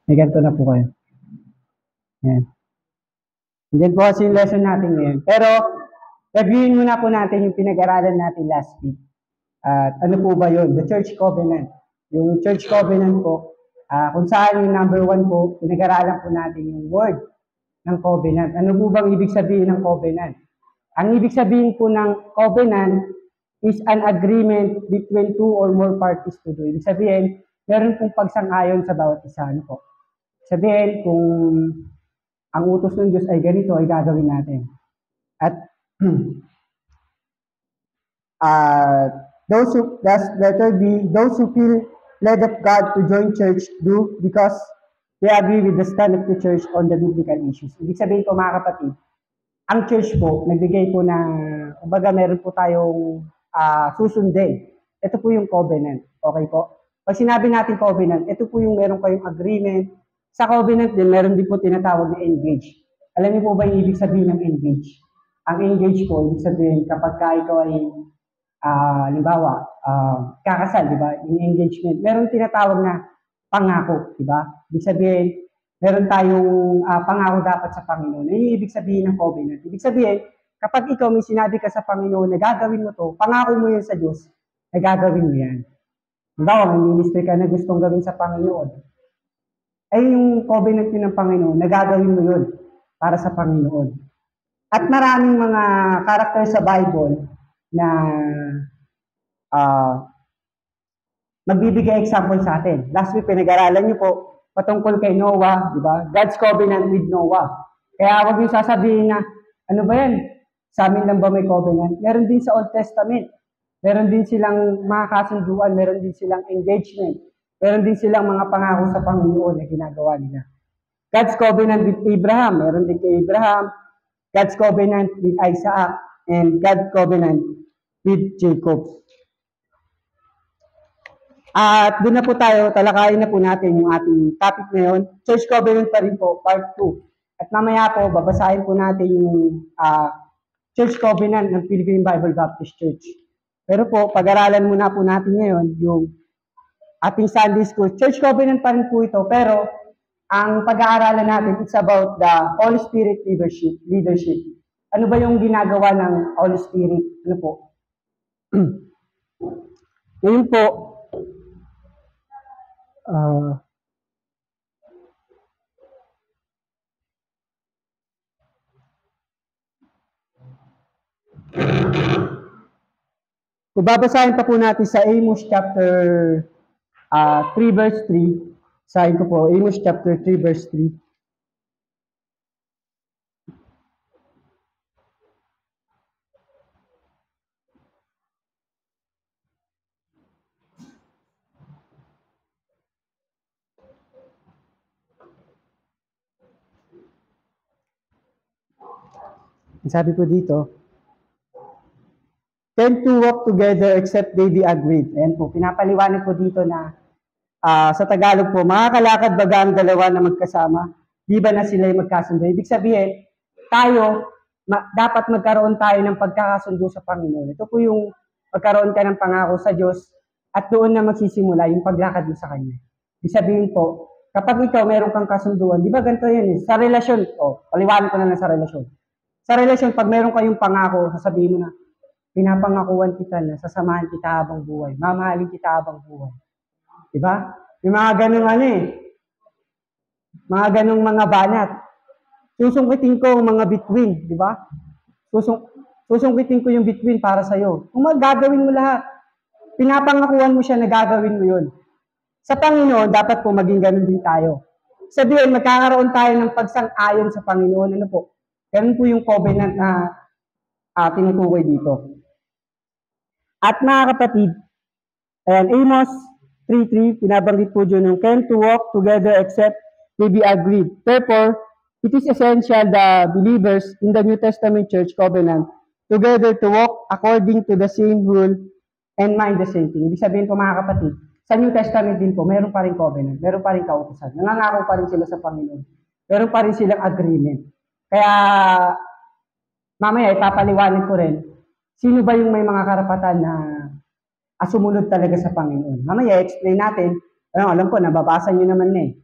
May ganito na po kayo. Yan. Yan po kasi yung lesson natin ngayon. Pero, reviewin muna po natin yung pinag-aralan natin last week. At ano po ba yun? The Church Covenant. Yung Church Covenant po, kung saan yung number 1 po, pinag-aralan po natin yung word ng covenant. Ano po bang ibig sabihin ng covenant? Ang ibig sabihin po ng covenant is an agreement between two or more parties to do. Ibig sabihin, meron pong pagsang-ayon sa bawat isa. Ano po? Sabihin, kung ang utos ng Diyos ay ganito, ay gagawin natin. At letter B, those who feel led of God to join church do because they agree with the stand of the church on the biblical issues. Ibig sabihin po mga kapatid, ang church po, nagbigay po na, kumbaga meron po tayong susundin. Ito po yung covenant. Okay po? Pag sinabi natin covenant, ito po yung meron kayong agreement. Sa covenant din, meron din po tinatawag na engage. Alam niyo po ba yung ibig sabihin ng engage? Ang engage po, ibig sabihin kapag ikaw ay halimbawa, kakasal, di ba? Yung engagement. Meron tinatawag na pangako, di ba? Ibig sabihin, meron tayong pangako dapat sa Panginoon. Ano yung ibig sabihin ng covenant? Ibig sabihin, kapag ikaw may sinabi ka sa Panginoon na gagawin mo to, pangako mo yan sa Diyos, na gagawin mo yan. Halimbawa, may ministry ka na gustong gawin sa Panginoon. Ay yung covenant yun ng Panginoon, na gagawin mo yun para sa Panginoon. At maraming mga character sa Bible na magbibigay example sa atin. Last week, pinag-aralan niyo po patungkol kay Noah, di ba? God's covenant with Noah. Kaya huwag niyo sasabihin na, ano ba yan? Sa amin lang ba may covenant? Meron din sa Old Testament. Meron din silang mga kasunduan, meron din silang engagement. Meron din silang mga pangako sa Panginoon na ginagawa nila. God's covenant with Abraham, meron din kay Abraham. God's covenant with Isaac, and God's covenant with Jacob. At doon na po tayo, talakayin na po natin yung ating topic ngayon. Church covenant pa rin po, part 2. At mamaya po, babasahin po natin yung church covenant ng Philippine Bible Baptist Church. Pero po, pag-aralan muna po natin ngayon yung ating Sunday School. Church covenant pa rin po ito, pero ang pag-aaralan natin, it's about the Holy Spirit leadership. Ano ba yung ginagawa ng Holy Spirit? Ano po? Ngayon po, kung babasahin pa po natin sa Amos chapter 3 verse 3, sahin ko po, Amos chapter 3 verse 3. Sabi po dito, tend to walk together except they be agreed. Ayan po, pinapaliwanag po dito na sa Tagalog po, makakalakad baga ang dalawa na magkasama, di ba na sila yung magkasundo? Ibig sabihin, tayo, dapat magkaroon tayo ng pagkakasundo sa Panginoon. Ito po yung magkaroon ka ng pangako sa Diyos at doon na magsisimula yung paglakad mo sa Kanya. Ibig sabihin po, kapag ikaw meron kang kasunduan, di ba ganito yan eh? Sa relasyon, paliwanag ko na lang sa relasyon. Sa relasyon, pag meron kayong pangako, sasabihin mo na, pinapangakuan kita na sasamahan kita habang buhay, mamahalin kita habang buhay. Diba? Yung mga ganung mga ganung mga banat. Susungkitin ko ang mga between, di ba? Susungkitin ko yung between para sa'yo. Kung magagawin mo lahat, pinapangakuan mo siya na gagawin mo yun. Sa Panginoon, dapat po maging ganun din tayo. Sabihin, magkakaroon tayo ng pagsang-ayon sa Panginoon. Ano po? Ganun po yung covenant na tinutukoy dito. At mga kapatid, Amos 3:3, pinabanggit po dyan yung can to walk together except they be agreed. Therefore, it is essential the believers in the New Testament Church covenant together to walk according to the same rule and mind the same thing. Ibig sabihin po mga kapatid, sa New Testament din po, meron pa rin covenant, meron pa rin kautusan. Nangangako pa rin sila sa Panginoon. Meron pa rin silang agreement. Kaya, mamaya ipapaliwanag ko rin, sino ba yung may mga karapatan na sumunod talaga sa Panginoon. Mamaya explain natin, alam ko, nababasa nyo naman na eh.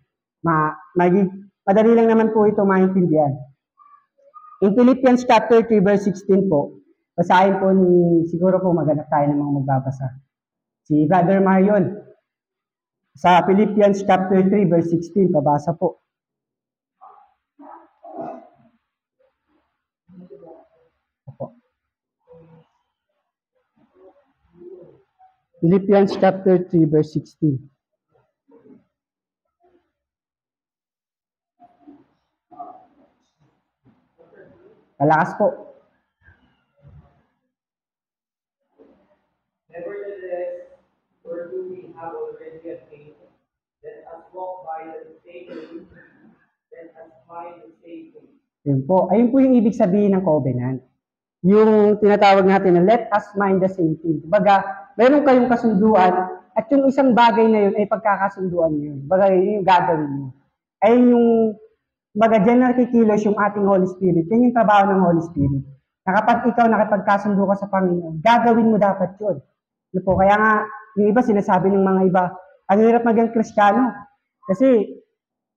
madali lang naman po ito maintindihan. In Philippians chapter 3 verse 16 po, basahin po siguro po maghanap tayo ng mga magbabasa. Si Brother Marion, sa Philippians chapter 3 verse 16, pabasa po. Philippians chapter 3 verse 16. Malakas po. Nevertheless, whereto we have already attained, let us walk by the same way, let us find the same way. Yun po. Ayun po yung ibig sabihin ng covenant. Yung tinatawag natin na let us mind the same thing. Baga, meron kayong kasunduan at yung isang bagay na yun ay pagkakasunduan nyo yun. Baga, yun yung gagawin nyo. Ayun yung, baga, dyan nakikilos yung ating Holy Spirit. Yan yung trabaho ng Holy Spirit. Na kapag ikaw nakipagkasundo ka sa Panginoon, gagawin mo dapat yun. Yun po, kaya nga, yung iba sinasabi ng mga iba, ang hirap maging Kristiyano. Kasi,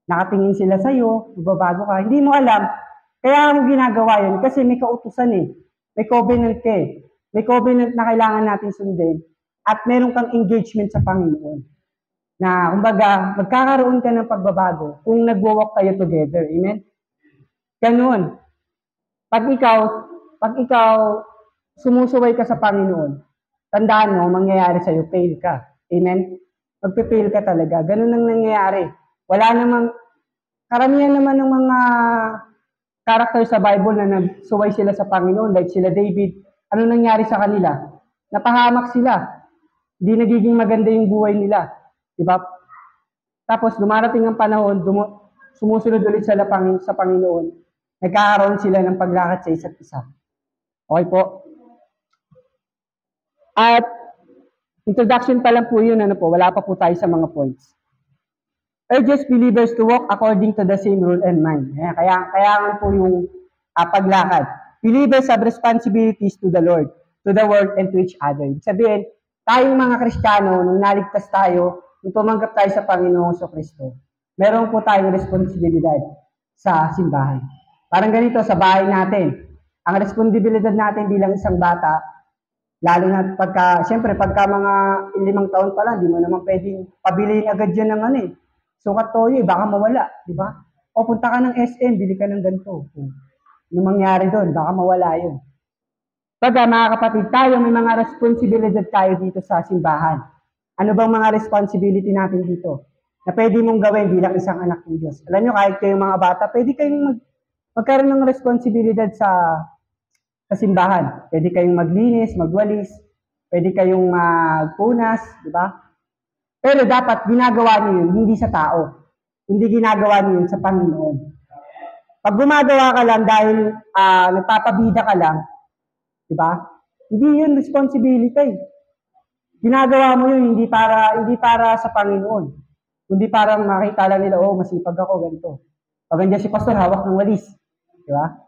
nakatingin sila sa'yo, magbabago ka. Hindi mo alam, kaya mo ginagawa yun kasi may kautusan eh. May covenant ka eh. May covenant na kailangan natin sundin at meron kang engagement sa Panginoon. Na, kumbaga, magkakaroon ka ng pagbabago kung nagwo-walk kayo together. Amen? Ganun. Pag ikaw sumusuway ka sa Panginoon, tandaan mo, mangyayari sa'yo, fail ka. Amen? Magpe-fail ka talaga. Ganun ang nangyayari. Wala namang, karamihan naman ng mga character sa Bible na nagsuway sila sa Panginoon, like sila David, ano nangyari sa kanila? Napahamak sila. Hindi nagiging maganda yung buhay nila. Diba? Tapos, dumarating ang panahon, sumusunod ulit sila sa Panginoon. Nagkakaroon sila ng paglakad sa isa't isa. Okay po? At, introduction pa lang po yun, wala pa po tayo sa mga points. Urges believers to walk according to the same rule and mind. Kaya po yung paglakad. Believers have responsibilities to the Lord, to the world, and to each other. Sabihin, tayong mga Kristiyano, nung naligtas tayo, nung tumanggap tayo sa Panginoong Kristo, meron po tayong responsibilidad sa simbahan. Parang ganito, sa bahay natin, ang responsibilidad natin bilang isang bata, lalo na siyempre, pagka mga 5 taon pa lang, di mo naman pwedeng pabilihin agad yan ng sukat toyo, baka mawala, di ba? O punta ka ng SM, bili ka ng ganito. Yung mangyari doon, baka mawala yun. Pagka mga kapatid, tayo may mga responsibilidad tayo dito sa simbahan. Ano bang mga responsibility natin dito? Na pwede mong gawin bilang isang anak ng Diyos. Alam nyo, kahit kayong mga bata, pwede kayong magkaroon ng responsibilidad sa simbahan. Pwede kayong maglinis, magwalis, pwede kayong magpunas, di ba? Pero dapat ginagawa niyo yun, hindi sa tao. Hindi ginagawa niyo yun sa Panginoon. Pag gumagawa ka lang dahil nagpapabida ka lang, di ba? Hindi yun responsibility. Ginagawa mo yun hindi para sa Panginoon. Hindi para makita lang nila, oh, masipag ako, ganito. Pag andyan si pastor, hawak ng walis. Di ba?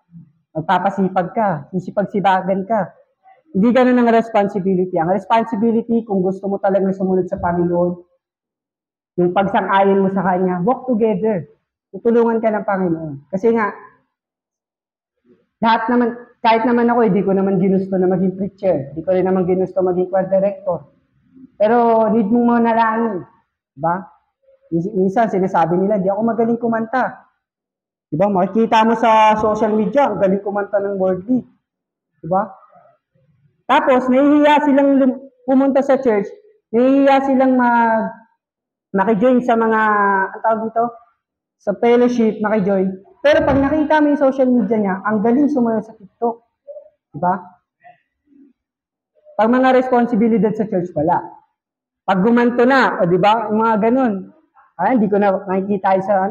Magpapasipag ka, sisipag-sibagan ka. Hindi ganun ang responsibility. Ang responsibility, kung gusto mo talagang sumunod sa Panginoon, yung pagsang-ayon mo sa Kanya, walk together. Tutulungan ka ng Panginoon. Kasi nga, lahat naman, kahit naman ako, hindi ko naman ginusto na maging preacher. Hindi ko rin naman ginusto maging choir director. Pero need mong manalangin. Diba? Minsan, sinasabi nila, hindi ako magaling kumanta. Diba? Makikita mo sa social media, ang galing kumanta ng worldly. Diba? Tapos, nahihiya silang pumunta sa church, nahihiya silang makijoin sa mga, ang tawag dito, sa fellowship, makijoin. Pero pag nakita mo yung social media niya, ang galing sumayaw sa TikTok. Diba? Pag mga responsibilidad sa church, wala. Pag gumanto na, o diba, yung mga ganun. Hindi ko na makikita sa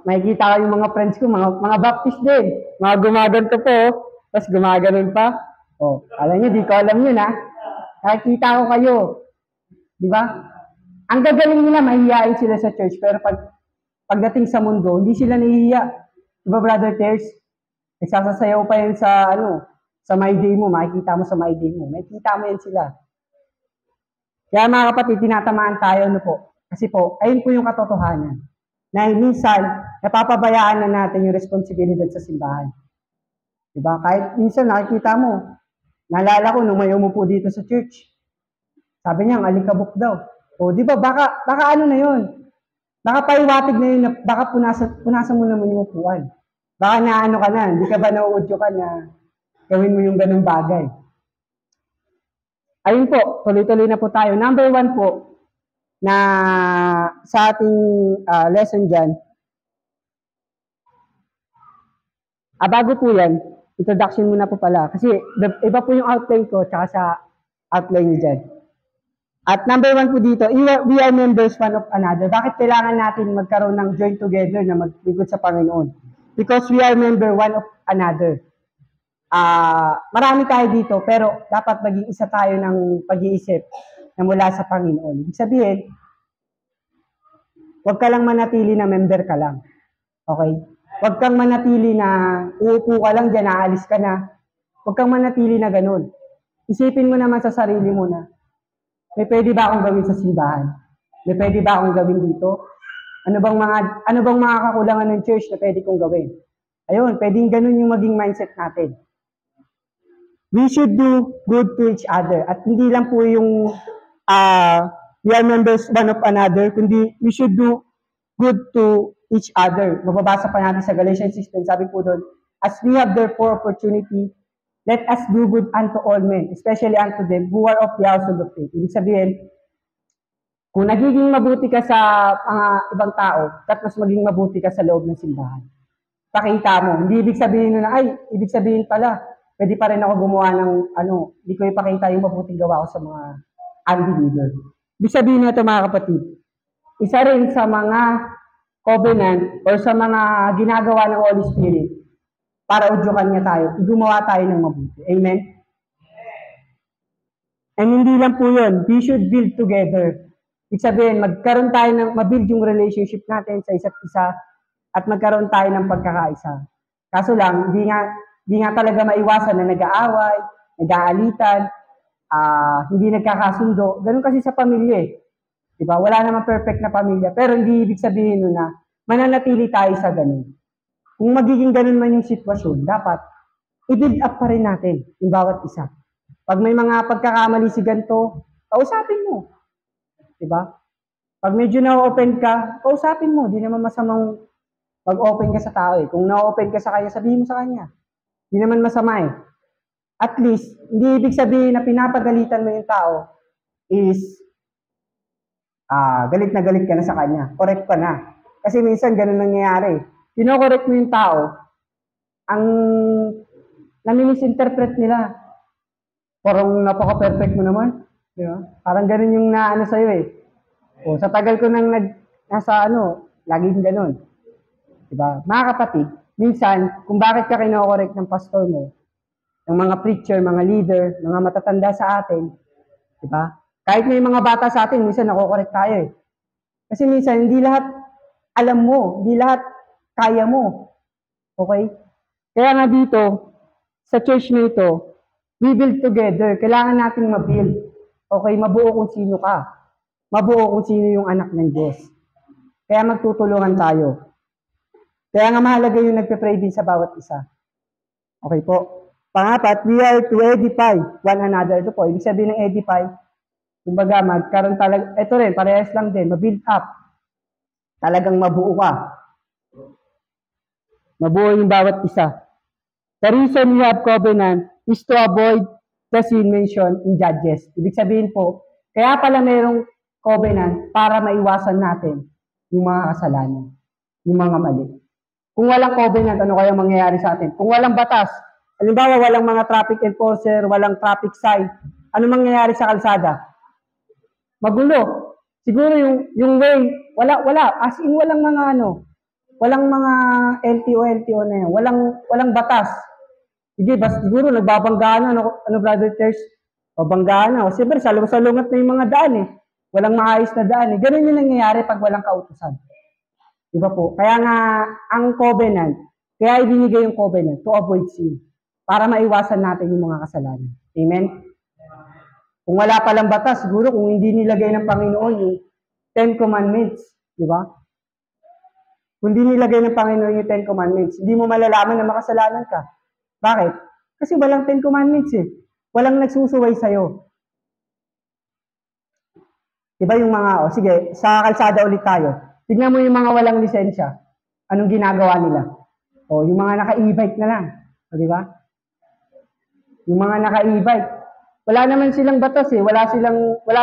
makikita ko yung mga friends ko, mga baptist din. Mga gumaganto po, tapos gumaganon pa. Alam niyo, di ko alam yun Nakikita ko kayo. Di ba? Ang gagaling nila, mahihiyain sila sa church. Pero pagdating sa mundo, hindi sila nahihiya. Di ba, Brother Tears? Nagsasasayaw pa yan sa My Day mo. Makikita mo sa My Day mo. Makikita mo yan sila. Kaya mga kapatid, tinatamaan tayo po. Kasi po, ayun po yung katotohanan. na minsan, napapabayaan na natin yung responsibilidad sa simbahan. Diba? Kahit minsan nakikita mo, naalala ko nung may umupo dito sa church, sabi niya, ang alikabok daw. O, di ba, baka ano na yun? Baka paiwatig na yun, na, baka punasan mo naman yung upuan. Baka naano ka na, hindi ka ba nauudyo ka na gawin mo yung ganung bagay. Ayun po, tuloy-tuloy na po tayo. Number 1 po, na sa ating lesson dyan, bago po yan, introduction muna po pala. Kasi iba po yung outline ko tsaka sa outline dyan. At number 1 po dito, we are members one of another. Bakit kailangan natin magkaroon ng join together na maglingkod sa Panginoon? Because we are member one of another. Marami tayo dito, pero dapat maging isa tayo ng pag-iisip na mula sa Panginoon. Ibig sabihin, huwag ka lang manatili na member ka lang. Okay? Huwag kang manatili na uupo ka lang dyan, aalis ka na. Huwag kang manatili na ganun. Isipin mo naman sa sarili mo na, may pwede ba akong gawin sa simbahan? May pwede ba akong gawin dito? Ano bang mga kakulangan ng church na pwede kong gawin? Ayun, pwedeng ganun yung maging mindset natin. We should do good to each other. At hindi lang po yung we are members one of another, kundi we should do good to each other. Mababasa pa natin sa Galatians 6, sabi po doon, as we have therefore opportunity, let us do good unto all men, especially unto them who are of the household of faith. Ibig sabihin, kung nagiging mabuti ka sa ibang tao, at mas maging mabuti ka sa loob ng simbahan. Pakita mo. Hindi ibig sabihin na, ibig sabihin pala, pwede pa rin ako gumawa ng, hindi ko ipakita yung mabuting gawa ko sa mga unbeliever. Ibig sabihin na ito, mga kapatid, isa rin sa mga covenant or sa mga ginagawa ng Holy Spirit, para udyukan niya tayo, gumawa tayo ng mabuti. Amen? And hindi lang po yun, we should build together. Ibig sabihin, magkaroon tayo mabuild yung relationship natin sa isa't isa at magkaroon tayo ng pagkakaisa. Kaso lang, hindi nga talaga maiwasan na nag-aaway, nag-aalitan, hindi nagkakasundo. Ganun kasi sa pamilya eh. Diba? Wala namang perfect na pamilya. Pero hindi ibig sabihin nun na mananatili tayo sa ganun. Kung magiging ganun man yung sitwasyon, dapat i-build up pa rin natin yung bawat isa. Pag may mga pagkakamali si ganito, kausapin mo. Diba? Pag medyo na-open ka, kausapin mo. Di naman masamang mag-open ka sa tao eh. Kung na-open ka sa kanya, sabihin mo sa kanya. Di naman masama eh. At least, hindi ibig sabihin na pinapagalitan mo yung tao is galit na galit ka na sa kanya. Correct ka na. Kasi minsan ganun nangyayari. Kino-correct mo yung tao, ang nami-misinterpret nila. Parang napaka-perfect mo naman. Di ba? Parang ganun yung naano sa'yo eh. O, sa tagal ko nang laging ganun. Di ba? Mga kapatid, minsan, kung bakit ka kino-correct ng pastor mo, ng mga preacher, mga leader, mga matatanda sa atin, di ba? Kahit may mga bata sa atin, minsan nako-correct tayo eh. Kasi minsan, hindi lahat alam mo, hindi lahat kaya mo. Okay? Kaya nga dito, sa church na ito, we build together. Kailangan nating ma-build. Okay? Mabuo kung sino ka. Mabuo kung sino yung anak ng Diyos. Kaya magtutulungan tayo. Kaya nga mahalaga yung nagpe-pray din sa bawat isa. Okay po. Pangapat, we are to edify one another. Ito po, ibig sabihin ng edify, kumbaga magkaroon talaga, ito rin, parehas lang din, ma-build up. Talagang mabuo ka. Mabuo yung bawat isa. The reason we have covenant is to avoid the sin mentioned in Judges. Ibig sabihin po, kaya pala mayroong covenant para maiwasan natin yung mga kasalanan, yung mga mali. Kung walang covenant, ano kaya mangyayari sa atin? Kung walang batas, halimbawa walang mga traffic enforcer, walang traffic sign, ano mangyayari sa kalsada? Magulo. Siguro yung way, wala, as in walang mga walang mga LTO na yan, walang batas. Sige, siguro nagbabanggaan brother Terz, babanggaan na. O siyempre, salungat na yung mga daan eh. Walang maayos na daan eh. Ganun yung nangyayari pag walang kautusan. Diba po? Kaya nga, ang covenant, kaya ibinigay yung covenant to avoid sin. Para maiwasan natin yung mga kasalanan. Amen? Kung wala palang batas, siguro kung hindi nilagay ng Panginoon yung 10 Commandments, di ba? Kung di nilagay ng Panginoon yung 10 Commandments, hindi mo malalaman na makasalanan ka. Bakit? Kasi walang 10 Commandments eh. Walang nagsusuway sa'yo. Diba yung mga, sige, sa kalsada ulit tayo. Tignan mo yung mga walang lisensya. Anong ginagawa nila? Yung mga naka-e-bike na lang. Diba? Yung mga naka-e-bike. Wala naman silang batas eh. Wala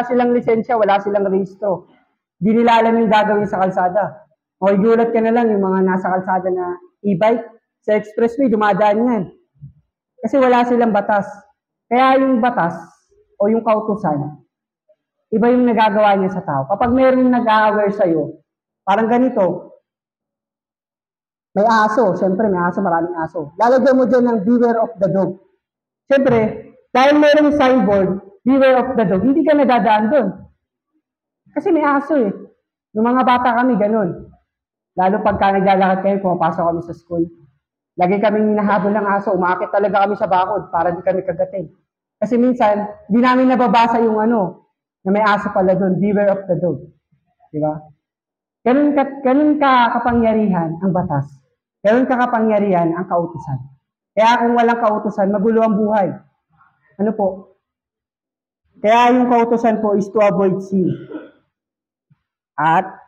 silang lisensya, wala silang rehistro. Di nila alam yung gagawin sa kalsada. Igulat ka na lang yung mga nasa kalsada na e-bike. Sa expressway, dumadaan yan. Kasi wala silang batas. Kaya yung batas o yung kautusan, iba yung nagagawa niya sa tao. Kapag mayroong nag-a-aware sa'yo, parang ganito, may aso, siyempre may aso, maraming aso. Lalagyan mo dyan ng beware of the dog. Siyempre, dahil mayroong signboard, beware of the dog, hindi ka nadadaan doon. Kasi may aso eh. Yung mga bata kami, ganun. Lalo pagka naglalakad kayo, pumapasok kami sa school. Lagi kaming hinahabol ng aso, umakit talaga kami sa bakod para di kami kagatin. Kasi minsan, di namin nababasa yung na may aso pala doon, beware of the dog. Di ba? Ganun ka kapangyarihan ang batas. Ganun ka kapangyarihan ang kautusan. Kaya kung walang kautusan, magulo ang buhay. Ano po? Kaya yung kautusan po is to avoid sin. At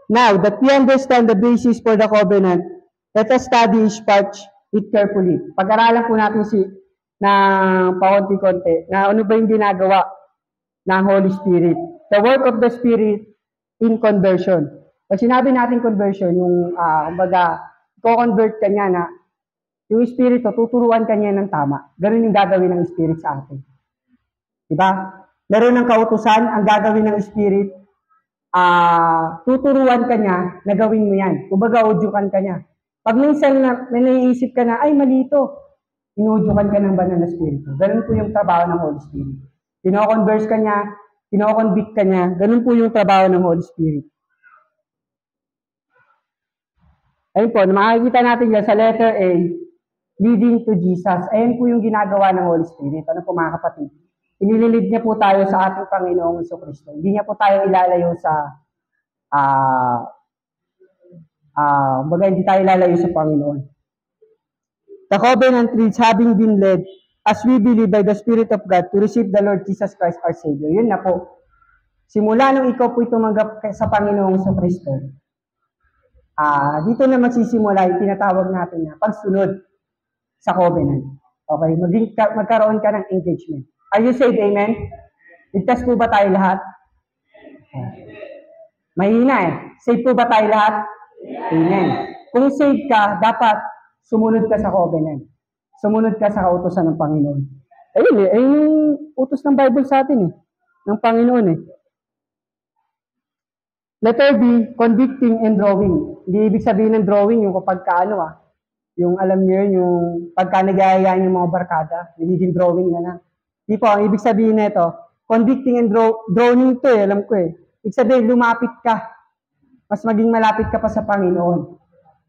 now that we understand the basis for the covenant, let us study each part it carefully. Pag-aralan po natin ng paunti-konti na ano ba yung ginagawa ng Holy Spirit. The work of the Spirit in conversion. Pag sinabi natin conversion, yung kumbaga, co-convert ka niya na yung Espiritu, tuturuan ka niya ng tama. Ganun yung gagawin ng Spirit sa atin. Diba? Meron ng kautusan, ang gagawin ng Spirit, tuturuan ka niya na gawin mo yan. Kumbaga, udyukan ka niya. Pag minsan may naiisip ka na, ay malito, inudyukan ka ng banal na Espiritu. Ganun po yung trabaho ng Holy Spirit. Kino-converse ka niya, kino-convict ka niya, ganun po yung trabaho ng Holy Spirit. Ayun po, makikita natin yan sa letter A, leading to Jesus. Ayun po yung ginagawa ng Holy Spirit. Ano po mga kapatid? Inililid niya po tayo sa ating Panginoong Jesucristo. Hindi niya po tayo ilalayo sa hindi tayo ilalayo sa Panginoon. The covenant reads, having been led, as we believe by the Spirit of God, to receive the Lord Jesus Christ our Savior. Yun na po. Simula nung ikaw po'y tumanggap sa Panginoong Jesucristo, dito na magsisimula yung tinatawag natin na pagsunod sa covenant. Okay? Magkaroon ka ng engagement. Are you saved? Amen? Ligtas po ba tayo lahat? Mahina eh. Saved po ba tayo lahat? Amen. Kung saved ka, dapat sumunod ka sa covenant. Sumunod ka sa kautusan ng Panginoon. Ayun eh, yung utos ng Bible sa atin eh. Ng Panginoon eh. Letter B, convicting and drawing. Hindi ibig sabihin ng drawing yung kapag yung alam niyo yun, yung pagka nag-aayaan yung mga barkada, nagiging drawing na na. Di po, ang ibig sabihin nito, convicting and drawing to eh, alam ko eh. Ibig sabihin, lumapit ka. Mas maging malapit ka pa sa Panginoon.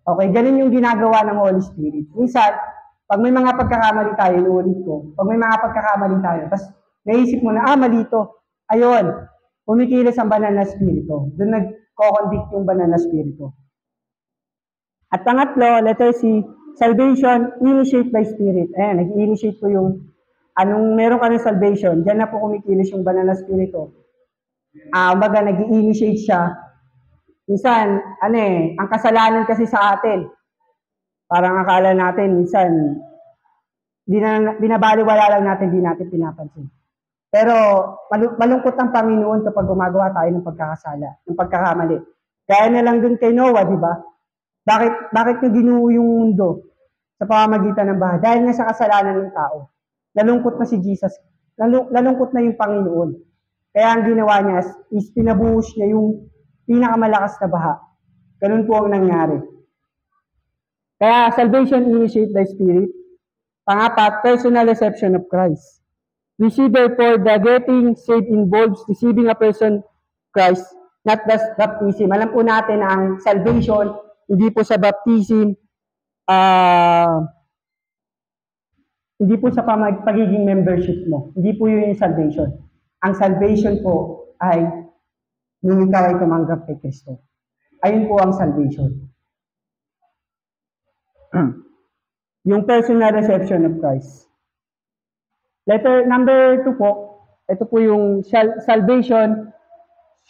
Okay, ganun yung ginagawa ng Holy Spirit. Minsan, pag may mga pagkakamali tayo, inuulit ko, pag may mga pagkakamali tayo, tapos naisip mo na, mali to. Ayun, kumikilos ang banal na spirito. Doon nagko-convict yung banal na spirito. At pangatlo, letter C, salvation initiate by spirit. Ayan, nag-initiate po yung meron ka ng salvation, diyan na po kumikilos yung banal na spirito. Baga, nag-initiate siya. Minsan, ang kasalanan kasi sa atin, parang akala natin, minsan, binabaliwala lang natin, di natin pinapansin. Pero, malungkot ang Panginoon kapag gumagawa tayo ng pagkakasala, ng pagkakamali. Kaya na lang dun kay Noah, di ba? Bakit niya ginuo yung mundo sa pamamagitan ng baha? Dahil nga sa kasalanan ng tao. Nalungkot na si Jesus. Nalungkot na yung Panginoon. Kaya ang ginawa niya is pinabuhos niya yung pinakamalakas na baha. Ganun po ang nangyari. Kaya salvation initiated by Spirit. Pangapat, personal reception of Christ. We see therefore the getting saved involves receiving a person Christ, not the baptism. Alam po natin na ang salvation, hindi po sa baptism, Hindi po sa pagiging membership mo. Hindi po yun yung salvation. Ang salvation po ay nung ikaw ay tumanggap kay Kristo. Ayun po ang salvation. Yung personal reception of Christ. Letter number 2 po, ito po yung salvation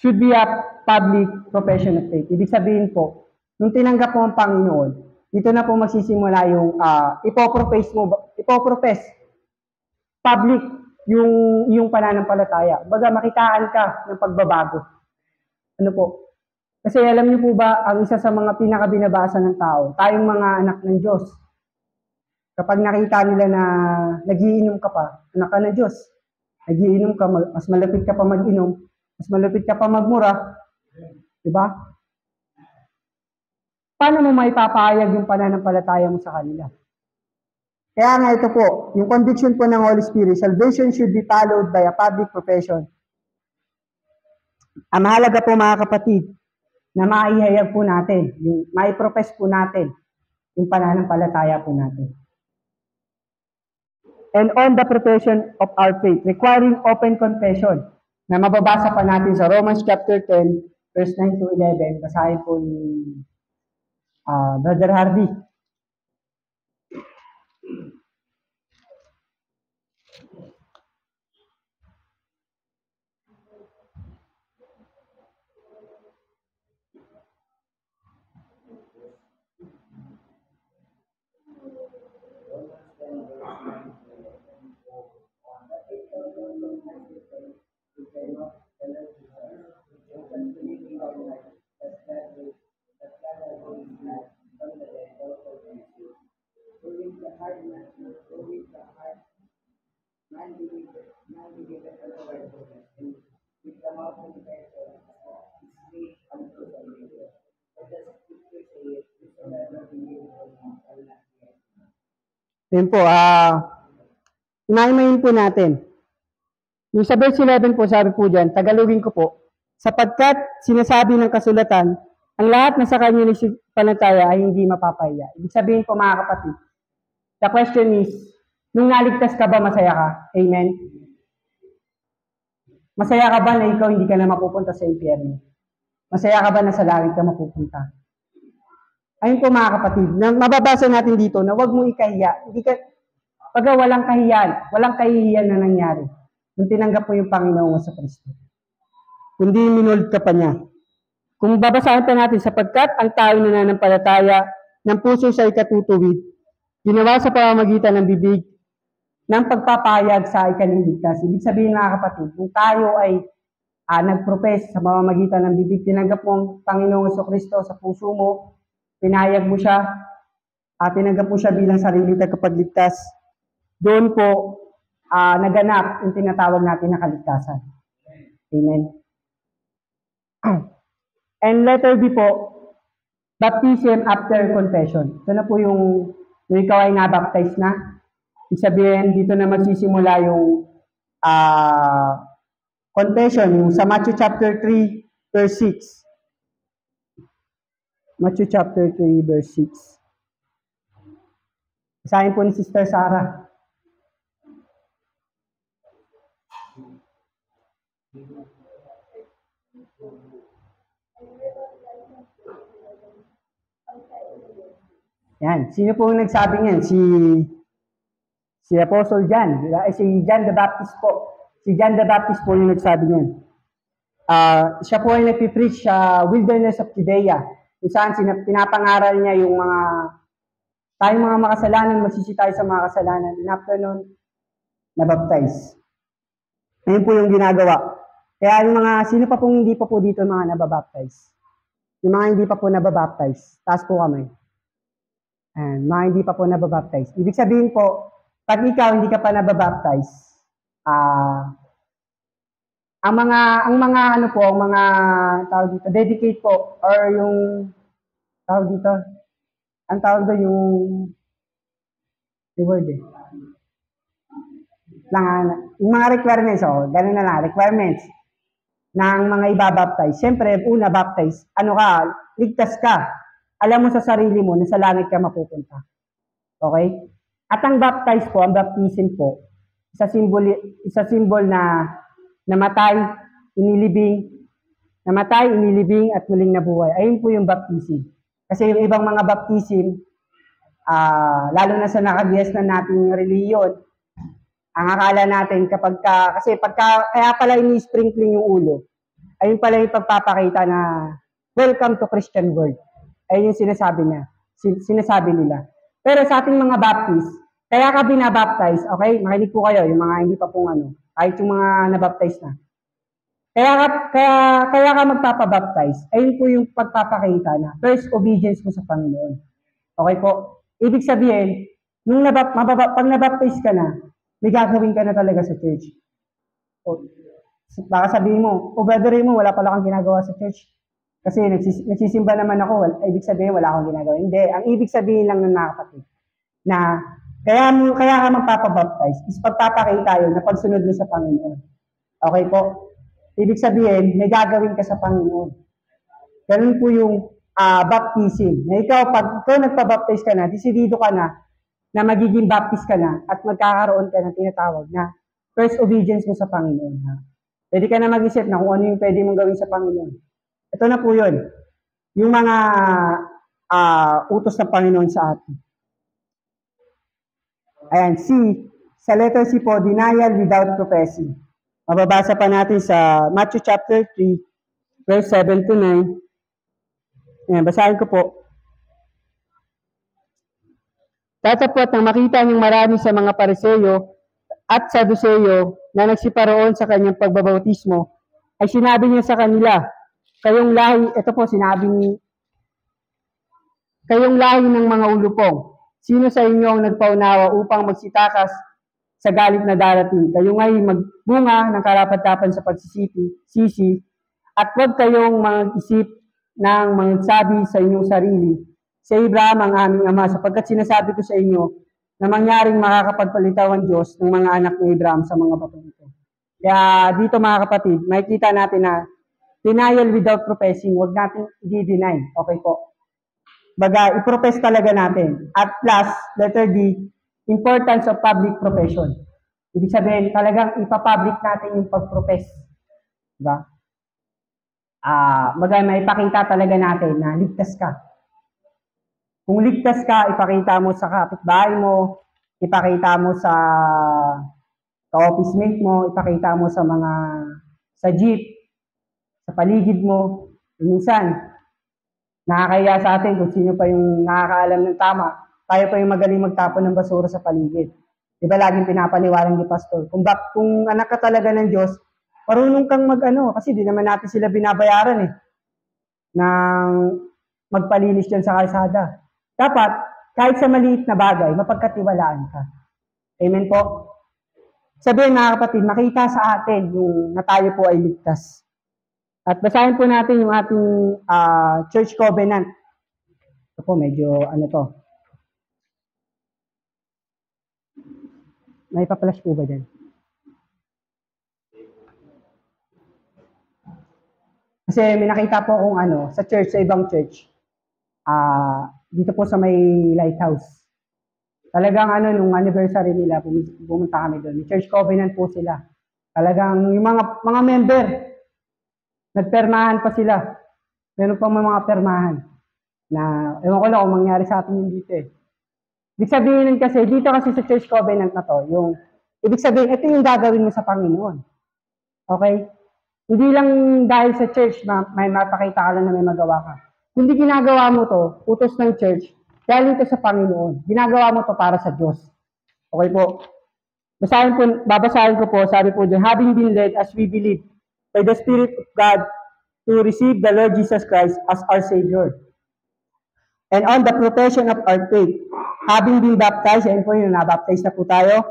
should be a public profession of faith. Ibig sabihin po, nung tinanggap mo ang Panginoon, dito na po magsisimula yung ipoprofess public yung pananampalataya. Baga makitaan ka ng pagbabago. Ano po? Kasi alam niyo po ba, ang isa sa mga pinakabinabasa ng tao, tayong mga anak ng Diyos, kapag nakita nila na nagiinom ka pa, anak ka ng Diyos, nagiinom ka, mas malapit ka pa mag-inom, mas malapit ka pa magmura, di ba? Paano mo maipapahayag yung pananampalataya mo sa kanila? Kaya nga ito po, yung conviction po ng Holy Spirit, salvation should be followed by a public profession. Ang mahalaga po mga kapatid, na maihayag po natin, yung maiprofess po natin, yung pananampalataya po natin. And on the profession of our faith, requiring open confession, na mababasa pa natin sa Romans chapter 10, verse 9 to 11, basahin po ni Brother Harvey. Yun po, imayin po natin. Yung sa verse 11 po, sabi po dyan, tagalogin ko po, sapagkat sinasabi ng kasulatan, ang lahat na sa kanya ng panataya ay hindi mapapahiya. Ibig sabihin po mga kapatid, the question is, nung naligtas ka ba, masaya ka? Amen? Masaya ka ba na ikaw hindi ka na mapupunta sa impyerno? Masaya ka ba na sa langit ka mapupunta? Ayun po mga kapatid, mababasa natin dito na huwag mo ikahiya. Pagka walang kahihiyan na nangyari, nung tinanggap mo yung Panginoon sa Kristo. Kundi minold ka pa niya. Kung babasahin pa natin, sapagkat ang tao nananampalataya ng puso sa ikatutuwid, ginawa sa pamamagitan ng bibig, ng pagpapahayag sa ikalingligtas. Ibig sabihin mga kapatid, kung tayo ay nagprofess sa pamamagitan ng bibig, tinanggap mo ang Panginoong Kristo sa puso mo, pinahayag mo siya, tinanggap mo siya bilang sarili tagapagligtas, doon po naganap yung tinatawag natin na kaligtasan. Amen. And letter B po, baptism after confession. Ito na po yung ikaw ay nabaptize na. Ibig sabihin, dito na magsisimula yung confession, yung sa Matthew chapter 3, verse 6. Matthew chapter 3, verse 6. Basahin po ni Sister Sarah. Yan. Sino po ang nagsabi niyan? Si Apostle John. Si John the Baptist po. Si John the Baptist po yung nagsabi niyan. Siya po ay nagpipreach sa wilderness of Judea. Kung saan pinapangaral niya yung tayong mga makasalanan, magsisi tayo sa mga kasalanan. And after nun, nabaptize. Ayun po yung ginagawa. Kaya yung sino pa pong hindi pa po dito mga nababaptize? Yung mga hindi pa po nababaptize, taas po kamay. And mga hindi pa po nababaptize. Ibig sabihin po, pag ikaw hindi ka pa nababaptize, ang mga tawag dito, dedicate po, or yung tawag dito, ang tawag doon yung word yung mga requirements, ganun na lang, requirements ng mga ibabaptize. Siyempre, una baptize, ligtas ka. Alam mo sa sarili mo na sa langit ka mapupunta. Okay? At ang baptize po, ang baptism po, isa symbol na namatay, inilibing at muling nabuhay. Ayun po yung baptism. Kasi yung ibang mga baptism, lalo na sa nakabias na nating reliyon, ang akala natin kaya pala ini-sprinkling yung ulo, ayun pala yung pagpapakita na welcome to Christian world. Ayun yung sinasabi nila. Pero sa ating mga baptist, kaya ka binabaptize, okay? Makinig po kayo, yung mga hindi pa pong kahit yung mga nabaptize na. Kaya ka magpapabaptize, ayun po yung pagpapakita na first obedience mo sa Panginoon. Okay po? Ibig sabihin, pag nabaptize ka na, may gagawin ka na talaga sa church. Baka sabihin mo, brother mo, wala pala kang ginagawa sa church. Kasi nagsisimba naman ako, ibig sabihin wala akong ginagawa. Hindi, ang ibig sabihin lang ng mga kapatid, na kaya ka magpapabaptize, is pagpapakita yun na pagsunod mo sa Panginoon. Okay po? Ibig sabihin, may gagawin ka sa Panginoon. Ganun po yung baptism. Na pag ikaw nagpabaptize ka na, desidido ka na magiging baptist ka na at magkakaroon ka ng tinatawag na first obedience mo sa Panginoon. Pwede ka na mag-isip na kung ano yung pwede mong gawin sa Panginoon. Ito na po yun. Yung mga utos ng Panginoon sa atin. Ayan, C. Sa letter C po, denial without professing. Mababasa pa natin sa Matthew chapter 3, verse 7 to 9. Ayan, basahin ko po. Tatapot nang makita niyang marami sa mga Pariseo at Saduceo na nagsiparoon sa kanyang pagbabautismo, ay sinabi niya sa kanila, kayong lahi ng mga ulupong, sino sa inyo ang nagpaunawa upang magsitakas sa galit na darating? Kayo nga'y magbunga ng karapat-dapan sa pagsisisi, at huwag kayong mag-isip ng magsabi sa inyong sarili, si Abraham ang aming ama, sapagkat sinasabi ko sa inyo na mangyaring makakapagpalitaw ang Diyos ng mga anak ni Abraham sa mga bato nito. Kaya dito mga kapatid, makikita natin na denial without professing, huwag natin i-deny. Okay po? Baga, i-profess talaga natin. At last, letter D, importance of public profession. Ibig sabihin, talagang ipapublic natin yung pag-profess. Diba? Baga, maipakita talaga natin na ligtas ka. Kung ligtas ka, ipakita mo sa kapitbahay mo, ipakita mo sa ka-office mate mo, ipakita mo sa jeep, sa paligid mo. Minsan, nakakaya sa atin kung sino pa yung nakakaalam ng tama. Tayo pa yung magaling magtapon ng basura sa paligid. Di ba laging pinapaliwanag ni Pastor? Kung anak ka talaga ng Diyos, marunong kang kasi di naman natin sila binabayaran ng magpalinis dyan sa kalsada. Dapat, kahit sa maliit na bagay, mapagkatiwalaan ka. Amen po? Sabihin mga kapatid, makita sa atin yung na tayo po ay ligtas. At basahin po natin yung ating church covenant. Ito po, medyo to. May pa-flash po ba dyan? Kasi may nakita po akong sa church, sa ibang church. Dito po sa may lighthouse. Talagang nung anniversary nila, pumunta kami doon. May church covenant po sila. Talagang yung mga member, nagpermahan pa sila. Meron pa mga permahan. Na, ewan ko lang kung mangyari sa atin yung dito Ibig sabihin kasi, dito kasi sa church covenant na to, ibig sabihin, ito yung gagawin mo sa Panginoon. Okay? Hindi lang dahil sa church, may mapakita ka lang na may magawa ka. Hindi ginagawa mo to, utos ng church, dahil ito sa Panginoon. Ginagawa mo to para sa Diyos. Okay po? Babasahin ko po, sabi po dyan, having been led as we believe by the Spirit of God to receive the Lord Jesus Christ as our Savior. And on the profession of our faith, having been baptized, yan po yung nabaptize na po tayo,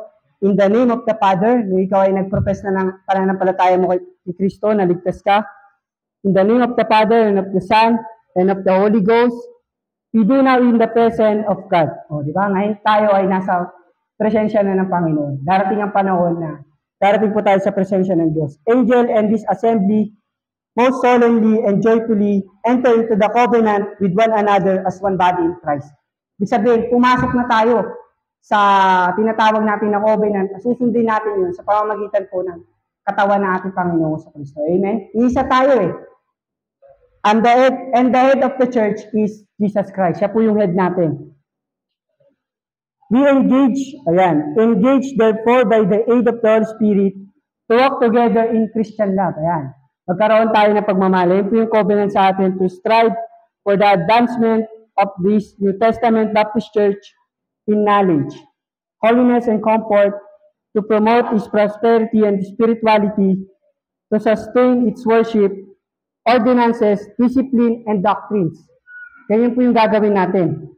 in the name of the Father, nung ikaw ay nag-profess na ng pananampalataya mo kay Kristo, na ligtas ka, in the name of the Father and of the Son and of the Holy Ghost, we do now in the presence of God. Di ba? Ngayon tayo ay nasa presensya na ng Panginoon. Darating ang panahon na darating po tayo sa presensya ng Diyos. Angel and this assembly most solemnly and joyfully enter into the covenant with one another as one body in Christ. Ibig sabihin, pumasok na tayo sa tinatawag natin na covenant, susundin natin yun sa pamamagitan po ng katawan ng ating Panginoon sa Kristo. Amen? Isa tayo eh. And the head of the church is Jesus Christ. Siya po yung head natin. We engage therefore by the aid of the Holy Spirit to walk together in Christian love. Ayan. Magkaroon tayo ng pagmamahal. Yun po yung covenant sa atin to strive for the advancement of this New Testament Baptist Church in knowledge, holiness, and comfort, to promote its prosperity and spirituality, to sustain its worship, ordinances, discipline, and doctrines. Ganyan po yung gagawin natin.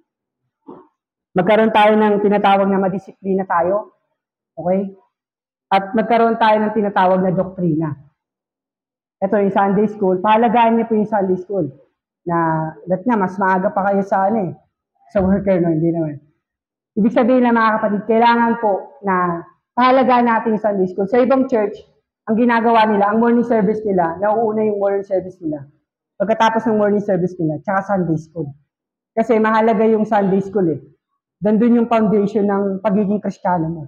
Magkaroon tayo ng tinatawag na madisiplina tayo. Okay? At magkaroon tayo ng tinatawag na doktrina. Ito yung Sunday School. Pahalagaan niyo po yung Sunday School. Na, mas maaga pa kayo sa sa worker, no? Hindi naman. Ibig sabihin lang mga kapatid, kailangan po na pahalagaan natin yung Sunday School. Sa ibang church, ang ginagawa nila, ang morning service nila, nauuna yung morning service nila. Pagkatapos ng morning service nila, tsaka Sunday School. Kasi mahalaga yung Sunday School eh. Nandun yung foundation ng pagiging Kristiyano mo.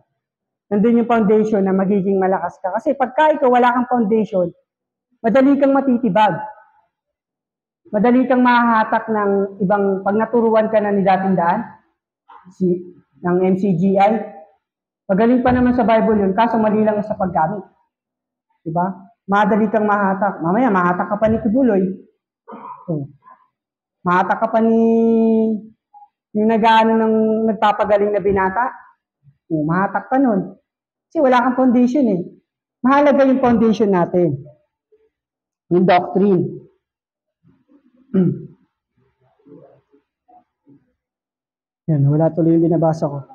Nandun yung foundation na magiging malakas ka. Kasi pagka ikaw wala kang foundation, madali kang matitibag. Madali kang mahahatak ng ibang, pag naturuan ka na ni dating daan, ng MCGI, magaling pa naman sa Bible yun, kaso mali lang sa paggamit. Diba? Madali kang mahatak. Mamaya, mahatak ka pa ni Kibuloy. Mahatak ka pa ni yung nagpapagaling na binata. Mahatak ka nun. Kasi wala kang foundation eh. Mahalaga yung foundation natin. Yung doctrine. Yan, wala tuloy yung binabasa ko.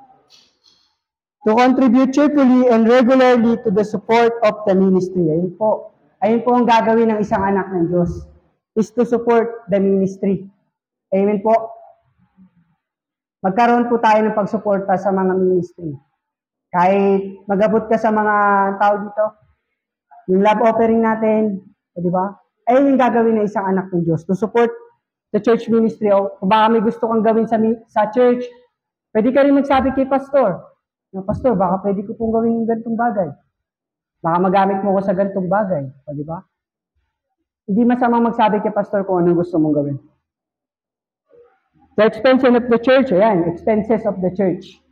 To contribute cheerfully and regularly to the support of the ministry. Ayun po ang gagawin ng isang anak ng Diyos, is to support the ministry. Amen po. Magkaroon po tayo ng pagsuporta sa mga ministry. Kahit magabot ka sa mga tao dito, yung love offering natin, di ba? Ayun yung gagawin ng isang anak ng Diyos, to support the church ministry. O kung baka may gusto kang gawin sa church, pwede ka rin magsabi kay pastor. Pastor, baka pwede ko pong gawin yung gantong bagay. Baka magamit mo ko sa gantong bagay. O, di ba? Hindi masamang magsabi kay pastor kung anong gusto mong gawin. The expansion of the church, ayan, expenses of the church.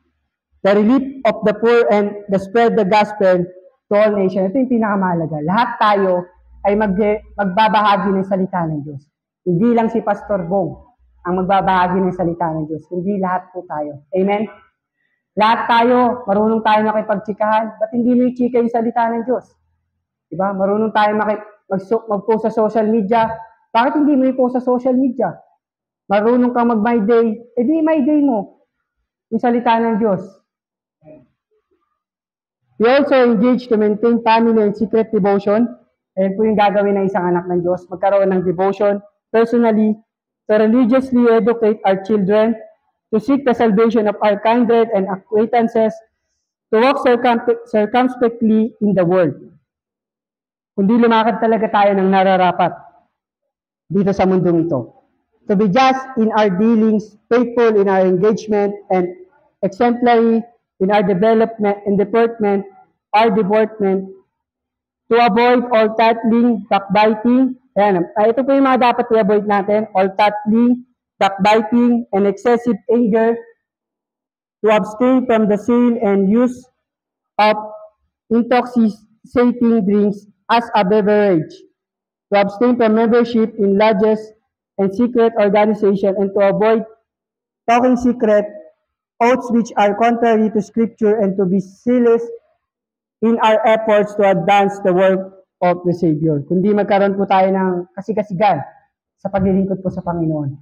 The relief of the poor and the spread the gospel to all nations. Ito yung pinakamahalaga. Lahat tayo ay magbabahagi ng salita ng Diyos. Hindi lang si Pastor Bong ang magbabahagi ng salita ng Diyos. Hindi lahat po tayo. Amen? Lahat tayo, marunong tayo makipagtsikahan. Ba't hindi mo i-chika yung salita ng Diyos? Diba? Marunong tayo mag-post sa social media. Bakit hindi mo i-post sa social media? Marunong kang mag-my day, edi my day mo. Yung salita ng Diyos. We also engage to maintain family and secret devotion. Ayan po yung gagawin ng isang anak ng Diyos. Magkaroon ng devotion personally, to religiously educate our children, to seek the salvation of our kindred and acquaintances, to walk circumspectly in the world. Kundi lumakad talaga tayo ng nararapat dito sa mundong ito. To be just in our dealings, faithful in our engagement, and exemplary in our development and deportment, to avoid all tattling, backbiting. Ayan, ito po yung mga dapat i-avoid natin, all tattling, backbiting, and excessive anger, to abstain from the sale and use of intoxicating drinks as a beverage, to abstain from membership in lodges and secret organization, and to avoid talking secret oaths which are contrary to Scripture, and to be zealous in our efforts to advance the work of the Savior. Kundi magkaroon po tayo ng kasigasigan sa paglilingkod po sa Panginoon.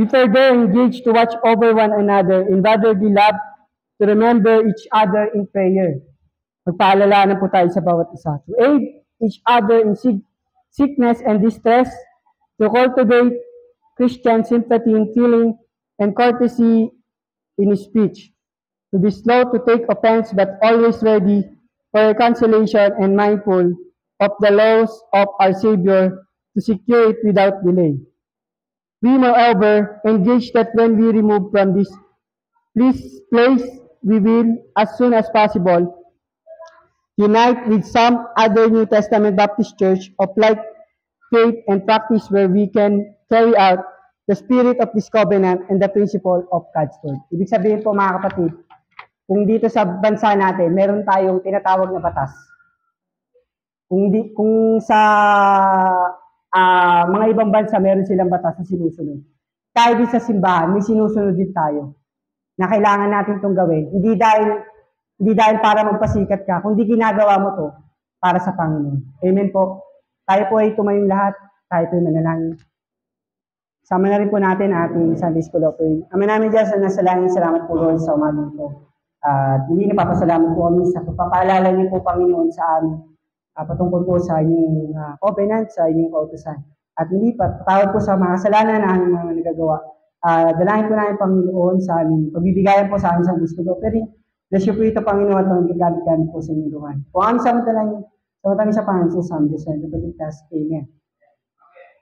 We further engage to watch over one another in brotherly love, to remember each other in prayer. Magpaalalahanan po tayo sa bawat isa. To aid each other in sickness and distress, to cultivate Christian sympathy in feeling and courtesy in speech, to be slow to take offense but always ready for reconciliation and mindful of the laws of our Savior to secure it without delay. We, moreover, engage that when we remove from this place we will, as soon as possible, unite with some other New Testament Baptist church of like faith and practice where we can carry out the spirit of this covenant and the principle of God's word. Ibig sabihin po mga kapatid, kung dito sa bansa natin, meron tayong tinatawag na batas. Kung sa mga ibang bansa, meron silang batas na sinusunod. Tayo din sa simbahan, may sinusunod din tayo na kailangan natin itong gawin. Hindi dahil para magpasikat ka, kundi ginagawa mo to para sa Panginoon. Amen po. Tayo po ay tumayong lahat, tayo po ay manalangin. Sama na rin po natin ang ating Sunday School offering. Ama namin Diyos na nasa langit, salamat po Lord sa umagang po. Hindi napapasalamat po kami sa pagpapaalala niyo po Panginoon sa amin patungkol po sa inyong covenant, sa inyong kautusan. At hindi patawad po sa mga kasalanan na aming mga nagagawa. Dalangin po namin Panginoon sa aming pagbibigayan po sa aming Sunday School offering. Bless you po ito Panginoon at magagamit po sa inyong luhan. Kung aming samantalangin, sa Panginoon sa Panginoon sa Amen.